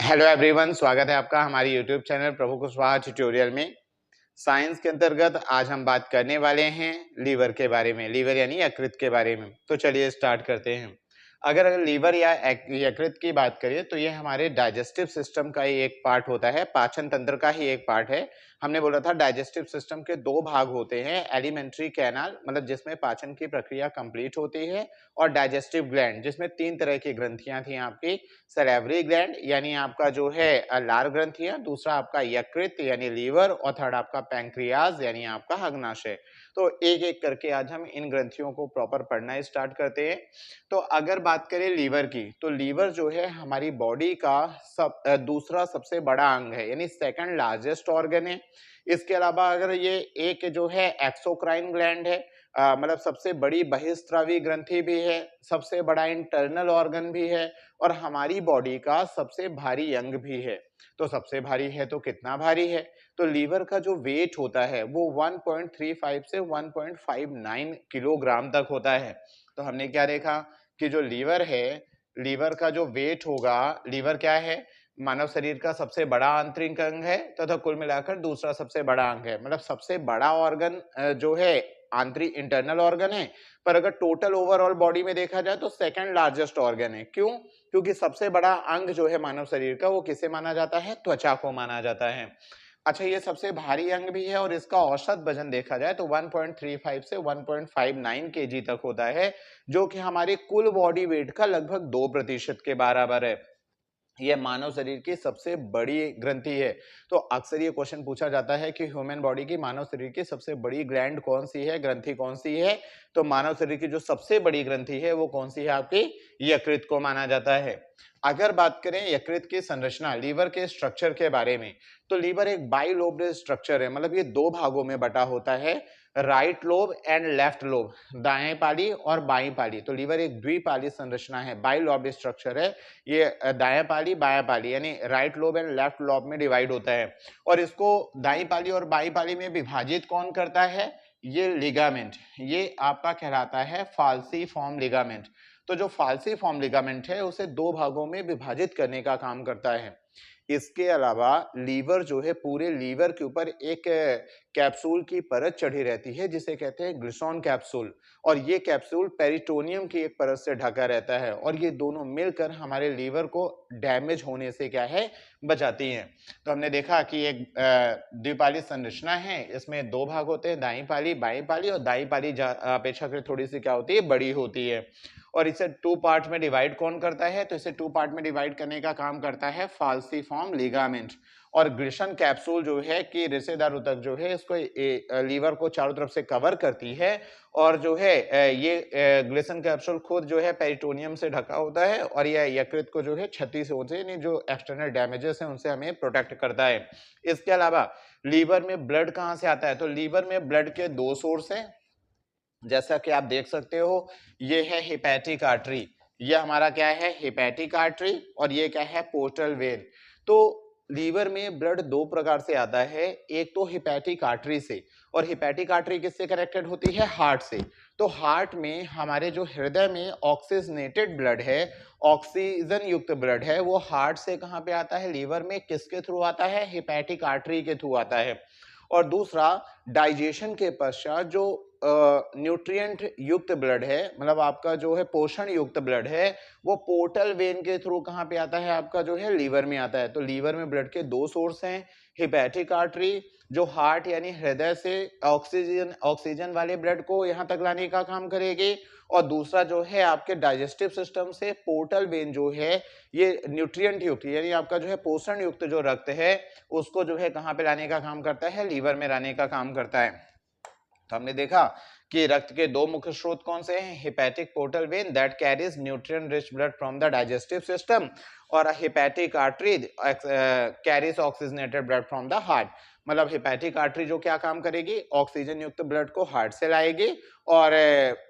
Hello everyone, स्वागत है आपका हमारी यूट्यूब चैनल प्रभु कुशवाहा ट्यूटोरियल में। साइंस के अंतर्गत आज हम बात करने वाले हैं लीवर के बारे में, लीवर यानी यकृत के बारे में। तो चलिए स्टार्ट करते हैं। अगर लीवर या यकृत की बात करें तो ये हमारे डाइजेस्टिव सिस्टम का ही एक पार्ट होता है, पाचन तंत्र का ही एक पार्ट है। हमने बोला था डाइजेस्टिव सिस्टम के दो भाग होते हैं, एलिमेंट्री कैनाल मतलब जिसमें पाचन की प्रक्रिया कंप्लीट होती है, और डाइजेस्टिव ग्लैंड जिसमें तीन तरह की ग्रंथियां थी आपकी। सैलिवरी ग्लैंड यानी आपका जो है लार ग्रंथियां, दूसरा आपका यकृत यानी लीवर, और थर्ड आपका पैंक्रियाज यानी आपका अग्नाशय। तो एक एक करके आज हम इन ग्रंथियों को प्रॉपर पढ़ना स्टार्ट करते हैं। तो अगर बात करें लीवर की, तो लीवर जो है हमारी बॉडी का दूसरा सबसे बड़ा अंग है, यानी सेकंड लार्जेस्ट ऑर्गन है। इसके अलावा अगर ये एक जो है एक्सोक्राइन ग्लैंड है, मतलब सबसे बड़ी बहिस्रावी ग्रंथि भी है, सबसे बड़ा इंटरनल ऑर्गन भी है, और हमारी बॉडी का सबसे भारी अंग भी है। तो सबसे भारी है तो कितना भारी है? तो लीवर का जो वेट होता है वो 1.35 से 1.59 किलोग्राम तक होता है। तो हमने क्या देखा कि जो लीवर है, लीवर का जो वेट होगा, लीवर क्या है? मानव शरीर का सबसे बड़ा आंतरिक अंग है तथा तो कुल मिलाकर दूसरा सबसे बड़ा अंग है, मतलब सबसे बड़ा ऑर्गन जो है आंतरिक इंटरनल ऑर्गन है। पर अगर टोटल ओवरऑल बॉडी में देखा जाए तो सेकंड लार्जेस्ट ऑर्गन है। क्यों? क्योंकि सबसे बड़ा अंग जो है मानव शरीर का वो किसे माना जाता है? त्वचा को माना जाता है। अच्छा, ये सबसे भारी अंग भी है और इसका औसत वजन देखा जाए तो 1.35 से 1.59 केजी तक होता है, जो कि हमारे कुल बॉडी वेट का लगभग 2% के बराबर है। यह मानव शरीर की सबसे बड़ी ग्रंथि है। तो अक्सर ये क्वेश्चन पूछा जाता है कि ह्यूमन बॉडी की, मानव शरीर की सबसे बड़ी ग्लैंड कौन सी है, ग्रंथि कौन सी है? तो मानव शरीर की जो सबसे बड़ी ग्रंथि है वो कौन सी है? आपकी यकृत को माना जाता है। अगर बात करें यकृत की संरचना, लीवर के स्ट्रक्चर के बारे में, तो लीवर एक बाइलोब्ड स्ट्रक्चर है, मतलब ये दो भागों में बटा होता है, right lobe and left lobe, दाएं पाली और बाएं पाली। तो लीवर एक द्विपाली संरचना है, बाइलोब्ड स्ट्रक्चर है। ये दाएं पाली बाएं पाली यानी right lobe and left lobe में डिवाइड होता है। और इसको दाएं पाली और बाएं पाली में विभाजित कौन करता है? ये लिगामेंट, ये आपका कहलाता है फाल्सीफॉर्म लिगामेंट। तो जो फाल्सीफॉर्म लिगामेंट है उसे दो भागों में विभाजित करने का काम करता है। इसके अलावा लीवर जो है, पूरे लीवर के ऊपर एक कैप्सूल की परत चढ़ी रहती है जिसे कहते हैं ग्लिसरॉल कैप्सूल, और ये कैप्सूल पेरिटोनियम की एक परत से ढका रहता है, और ये दोनों मिलकर हमारे लीवर को डैमेज होने से क्या है? बचाती हैं। तो हमने देखा कि एक द्विपाली संरचना है, इसमें दो भाग होते हैं, दाईं पाली बाईं पाली, और दाईं पाली अपेक्षाकृत थोड़ी सी क्या होती है? बड़ी होती है। और इसे टू पार्ट में डिवाइड कौन करता है? तो इसे टू पार्ट में डिवाइड करने का काम करता है फाल्सीफॉर्म लिगामेंट। और ग्लिसन कैप्सूल जो है कि रेशेदार ऊतक जो है इसको लीवर को चारों तरफ से कवर करती है, और जो है ये ग्लिसन कैप्सूल खुद जो है पेरिटोनियम से ढका होता है, और यह यकृत को जो है क्षति से होते हैं, जो एक्सटर्नल डैमेजेस हैं उनसे हमें प्रोटेक्ट करता है। इसके अलावा लीवर में ब्लड कहाँ से आता है? तो लीवर में ब्लड के दो सोर्स हैं, जैसा कि आप देख सकते हो। ये है हेपेटिक आर्टरी, ये हमारा क्या है? Hepatic artery. और ये क्या है? Portal vein. तो लीवर में ब्लड दो प्रकार से आता है, एक तो हेपेटिक आर्टरी से, और हेपेटिक आर्टरी किससे कनेक्टेड होती है? हार्ट से। तो हार्ट में हमारे जो हृदय में ऑक्सीजनेटेड ब्लड है, ऑक्सीजन युक्त ब्लड है, वो हार्ट से कहाँ पे आता है? लीवर में किसके थ्रू आता है? हेपेटिक आर्टरी के थ्रू आता है। और दूसरा, डाइजेशन के पश्चात जो न्यूट्रिएंट युक्त ब्लड है, मतलब आपका जो है पोषण युक्त ब्लड है, वो पोर्टल वेन के थ्रू कहाँ पे आता है? आपका जो है लीवर में आता है। तो लीवर में ब्लड के दो सोर्स हैं, हेपेटिक आर्टरी जो हार्ट यानी हृदय से ऑक्सीजन वाले ब्लड को यहाँ तक लाने का काम करेगी, और दूसरा जो है आपके डाइजेस्टिव सिस्टम से पोर्टल वेन जो है ये न्यूट्रिएंट युक्त यानी आपका जो है पोषण युक्त जो रक्त है उसको जो है कहाँ पे लाने का काम करता है? लीवर में लाने का काम करता है। तो हमने देखा कि रक्त के दो मुख्य स्रोत कौन से हैं? Hepatic portal vein that carries nutrient rich blood from the digestive system, और hepatic artery carries oxygenated blood from the heart. मतलब हेपेटिक आर्टरी जो क्या काम करेगी? ऑक्सीजन युक्त ब्लड को हार्ट से लाएगी, और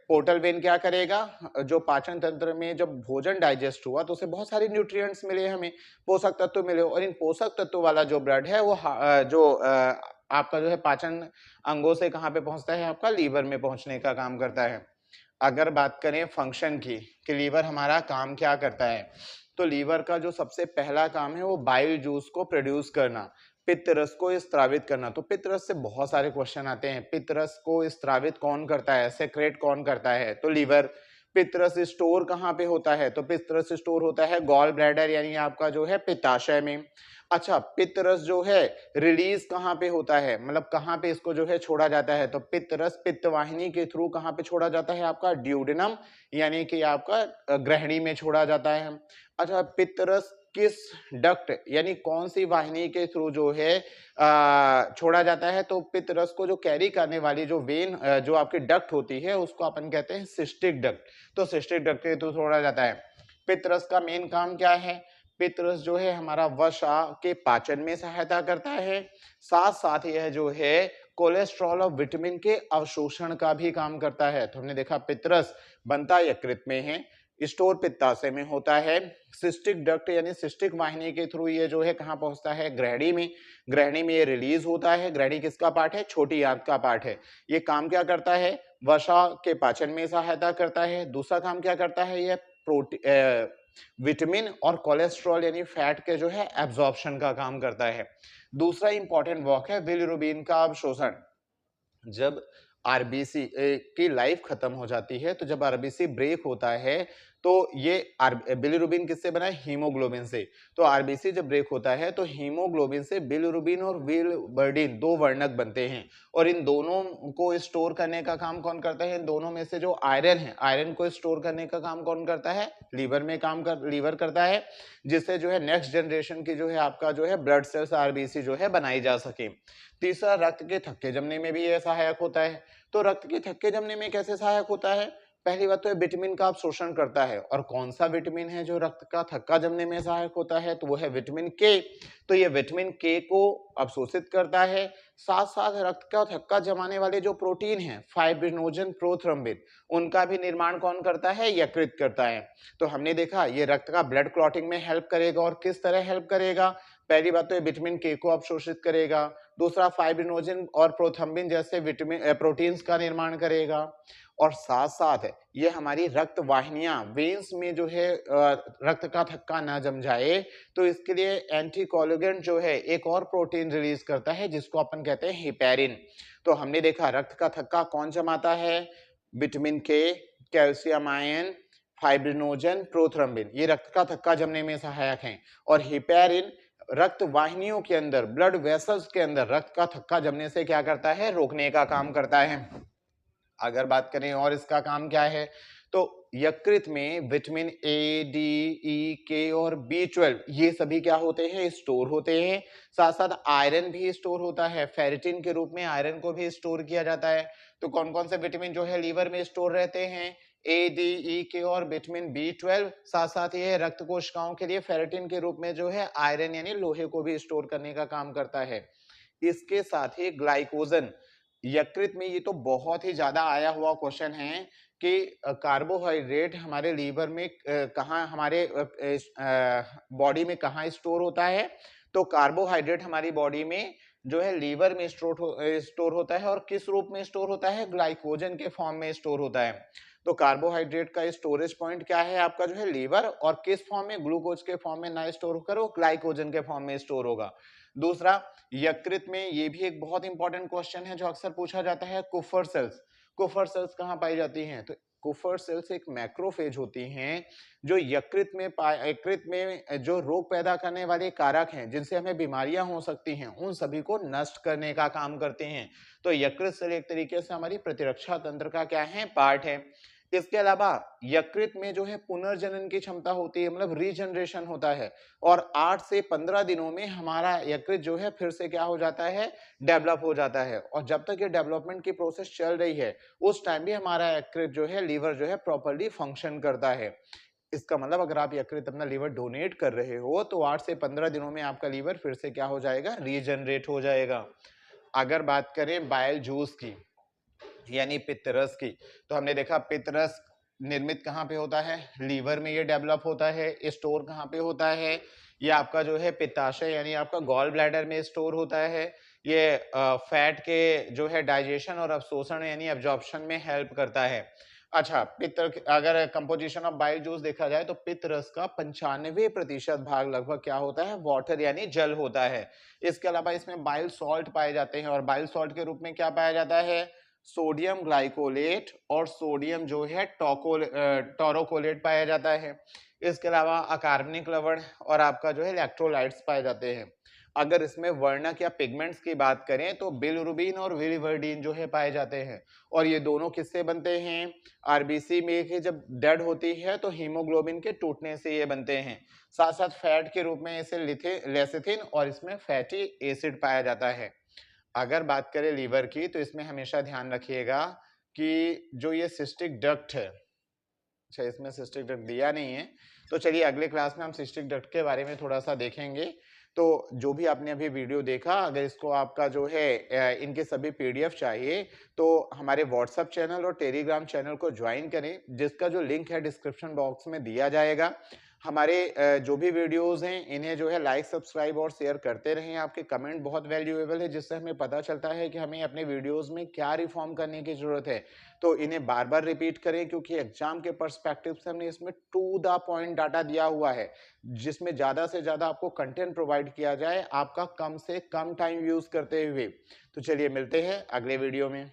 पोर्टल वेन क्या करेगा? जो पाचन तंत्र में जब भोजन डाइजेस्ट हुआ तो उसे बहुत सारे न्यूट्रिएंट्स मिले, हमें पोषक तत्व मिले, और इन पोषक तत्व वाला जो ब्लड है वो आपका जो है पाचन अंगों से कहाँ पे पहुंचता है? आपका लीवर में पहुंचने का काम करता है। अगर बात करें फंक्शन की कि लीवर हमारा काम क्या करता है, तो लीवर का जो सबसे पहला काम है वो बाइल जूस को प्रोड्यूस करना, पित्त रस को स्त्रावित करना। तो पित्त रस से बहुत सारे क्वेश्चन आते हैं। पित्त रस को स्त्रावित कौन करता है, सेक्रेट कौन करता है? तो लीवर। पित्त रस स्टोर कहाँ पे होता है? तो पित्त रस स्टोर होता है गॉल ब्लैडर यानी आपका जो है पित्ताशय में। अच्छा, पित्त रस जो है रिलीज कहाँ पे होता है, मतलब कहाँ पे इसको जो है छोड़ा जाता है? तो पित्त रस पित्त वाहिनी के थ्रू कहाँ पे छोड़ा जाता है? आपका ड्यूडेनम यानी कि आपका ग्रहणी में छोड़ा जाता है। अच्छा, पित्त रस किस डक्ट यानी कौन सी वाहिनी के थ्रू जो है छोड़ा जाता है? तो पित्त रस को जो कैरी करने वाली जो वेन जो आपकी डक्ट होती है उसको अपन कहते हैं सिस्टिक डक्ट। तो सिस्टिक डक्ट के थ्रू छोड़ा जाता है। पित्त रस का मेन काम क्या है? पित्त रस जो है हमारा वसा के पाचन में सहायता करता है, साथ साथ यह जो है कोलेस्ट्रॉल और विटामिन के अवशोषण का भी काम करता है। तो हमने देखा पित्त रस बनता यकृत में है, स्टोर पित्ताशय में होता है, सिस्टिक डक्ट यानी सिस्टिक वाहिनी के थ्रू ये जो है कहाँ पहुंचता है? ग्रहणी में। ग्रहणी में ये रिलीज होता है। ग्रहणी किसका पार्ट है? छोटी आंत का पार्ट है। ये काम क्या करता है? वसा के पाचन में सहायता करता है। दूसरा काम क्या करता है? ये विटामिन और कोलेस्ट्रॉल यानी फैट के जो है एब्जॉर्प्शन का काम करता है। दूसरा इंपॉर्टेंट वर्क है बिलिरुबिन का अवशोषण। जब आरबीसी की लाइफ खत्म हो जाती है, तो जब आरबीसी ब्रेक होता है तो ये बिलिरुबिन किससे बना है? हीमोग्लोबिन से। तो आरबीसी जब ब्रेक होता है तो हीमोग्लोबिन से बिलिरुबिन और बिलिवर्डिन दो वर्णक बनते हैं, और इन दोनों को स्टोर करने का काम कौन करता है? इन दोनों में से जो आयरन है, आयरन को स्टोर करने का काम कौन करता है? लीवर करता है, जिससे जो है नेक्स्ट जनरेशन की जो है आपका जो है ब्लड सेल्स आरबीसी जो है बनाई जा सके। तीसरा, रक्त के थक्के जमने में भी यह सहायक होता है। तो रक्त के थक्के जमने में कैसे सहायक होता है? पहली बात तो विटामिन का अवशोषण करता है। और कौन सा विटामिन है जो रक्त का थक्का जमने में सहायक होता है? तो वो है विटामिन के। तो ये विटामिन के को अवशोषित करता है। साथ साथ रक्त का थक्का जमाने वाले जो प्रोटीन है फाइब्रिनोजन प्रोथ्रोम्बिन, उनका भी निर्माण कौन करता है? यकृत करता है। तो हमने देखा ये रक्त का ब्लड क्लॉटिंग में हेल्प करेगा। और किस तरह हेल्प करेगा? पहली बात तो ये विटामिन के को अवशोषित करेगा। दूसरा, फाइब्रिनोजन और प्रोथ्रोम्बिन जैसे विटामिन प्रोटीन्स का निर्माण करेगा। और साथ साथ ये हमारी रक्त वाहिनियां वेन्स में जो है रक्त का थक्का ना जम जाए, तो इसके लिए एंटीकोगुलेंट जो है एक और प्रोटीन रिलीज करता है जिसको अपन कहते हैं हिपेरिन। तो हमने देखा रक्त का थक्का कौन जमाता है? विटामिन के, कैल्शियम आयन, फाइब्रिनोजन, प्रोथ्रोम्बिन, ये रक्त का थक्का जमने में सहायक हैं। और हिपेरिन रक्त वाहिनियों के अंदर, ब्लड वेसल्स के अंदर रक्त का थक्का जमने से क्या करता है? रोकने का काम करता है। अगर बात करें और इसका काम क्या है, तो यकृत में विटामिन ए, डी, ई, के और बी12 ये सभी क्या होते हैं? स्टोर होते हैं। साथ साथ आयरन भी स्टोर होता है, फेरिटिन के रूप में आयरन को भी स्टोर किया जाता है। तो कौन कौन से विटामिन जो है लीवर में स्टोर रहते हैं? ए, डी, ई, के और विटामिन बी12। साथ साथ ये रक्त कोशिकाओं के लिए फेरिटिन के रूप में जो है आयरन यानी लोहे को भी स्टोर करने का काम करता है। इसके साथ ही ग्लाइकोजन, यकृत में ये तो बहुत ही ज्यादा आया हुआ क्वेश्चन है कि कार्बोहाइड्रेट हमारे लीवर में कहाँ, हमारे बॉडी में कहाँ स्टोर होता है? तो कार्बोहाइड्रेट हमारी बॉडी में जो है लीवर में स्टोर होता है। और किस रूप में स्टोर होता है? ग्लाइकोजन के फॉर्म में स्टोर होता है। तो कार्बोहाइड्रेट का स्टोरेज पॉइंट क्या है? आपका जो है लीवर। और किस फॉर्म में? ग्लूकोज के फॉर्म में ना स्टोर होकर वो ग्लाइकोजन के फॉर्म में स्टोर होगा। दूसरा, यकृत में ये भी एक बहुत इंपॉर्टेंट क्वेश्चन है जो अक्सर पूछा जाता है, कुफर सेल्स। कुफर सेल्स कहाँ पाई जाती हैं? तो कुफर सेल्स एक मैक्रोफेज होती हैं जो यकृत में जो रोग पैदा करने वाले कारक हैं जिनसे हमें बीमारियां हो सकती हैं, उन सभी को नष्ट करने का काम करते हैं। तो यकृत सेल एक तरीके से हमारी प्रतिरक्षा तंत्र का क्या है? पार्ट है। इसके अलावा यकृत में जो है पुनर्जनन की क्षमता होती है, मतलब रीजनरेशन होता है। और 8 से 15 दिनों में हमारा यकृत जो है फिर से क्या हो जाता है? डेवलप हो जाता है। और जब तक ये डेवलपमेंट की प्रोसेस चल रही है उस टाइम भी हमारा यकृत जो है, लीवर जो है प्रॉपर्ली फंक्शन करता है। इसका मतलब अगर आप यकृत अपना लीवर डोनेट कर रहे हो तो 8 से 15 दिनों में आपका लीवर फिर से क्या हो जाएगा? रीजनरेट हो जाएगा। अगर बात करें बाइल जूस की यानी पित्तरस की, तो हमने देखा पित्तरस निर्मित कहाँ पे होता है? लीवर में ये डेवलप होता है। स्टोर कहाँ पे होता है? ये आपका जो है पित्ताशय यानी आपका गॉल ब्लैडर में स्टोर होता है। ये फैट के जो है डाइजेशन और अवशोषण यानी एब्जॉर्प्शन में हेल्प करता है। अच्छा, पित्त अगर कंपोजिशन ऑफ बाइल जूस देखा जाए तो पित्त रस का 95% भाग लगभग क्या होता है, वाटर यानी जल होता है। इसके अलावा इसमें बाइल सॉल्ट पाए जाते हैं और बाइल सॉल्ट के रूप में क्या पाया जाता है, सोडियम ग्लाइकोलेट और सोडियम जो है टोरोकोलेट पाया जाता है। इसके अलावा अकार्बनिक लवण और आपका जो है इलेक्ट्रोलाइट्स पाए जाते हैं। अगर इसमें वर्णक या पिगमेंट्स की बात करें तो बिलिरुबिन और विलिवर्डिन जो है पाए जाते हैं और ये दोनों किससे बनते हैं, आरबीसी में के जब डेड होती है तो हीमोग्लोबिन के टूटने से ये बनते हैं। साथ साथ फैट के रूप में इसे लेसिथिन और इसमें फैटी एसिड पाया जाता है। अगर बात करें लीवर की तो इसमें हमेशा ध्यान रखिएगा कि जो ये सिस्टिक डक्ट है, अच्छा इसमें सिस्टिक डक्ट दिया नहीं है, तो चलिए अगले क्लास में हम सिस्टिक डक्ट के बारे में थोड़ा सा देखेंगे। तो जो भी आपने अभी वीडियो देखा, अगर इसको आपका जो है इनके सभी पीडीएफ चाहिए तो हमारे व्हाट्सएप चैनल और टेलीग्राम चैनल को ज्वाइन करें, जिसका जो लिंक है डिस्क्रिप्शन बॉक्स में दिया जाएगा। हमारे जो भी वीडियोस हैं इन्हें जो है लाइक सब्सक्राइब और शेयर करते रहें। आपके कमेंट बहुत वैल्यूएबल है, जिससे हमें पता चलता है कि हमें अपने वीडियोस में क्या रिफॉर्म करने की जरूरत है। तो इन्हें बार बार रिपीट करें, क्योंकि एग्जाम के पर्सपेक्टिव से हमने इसमें टू द पॉइंट डाटा दिया हुआ है, जिसमें ज्यादा से ज्यादा आपको कंटेंट प्रोवाइड किया जाए आपका कम से कम टाइम यूज करते हुए। तो चलिए मिलते हैं अगले वीडियो में।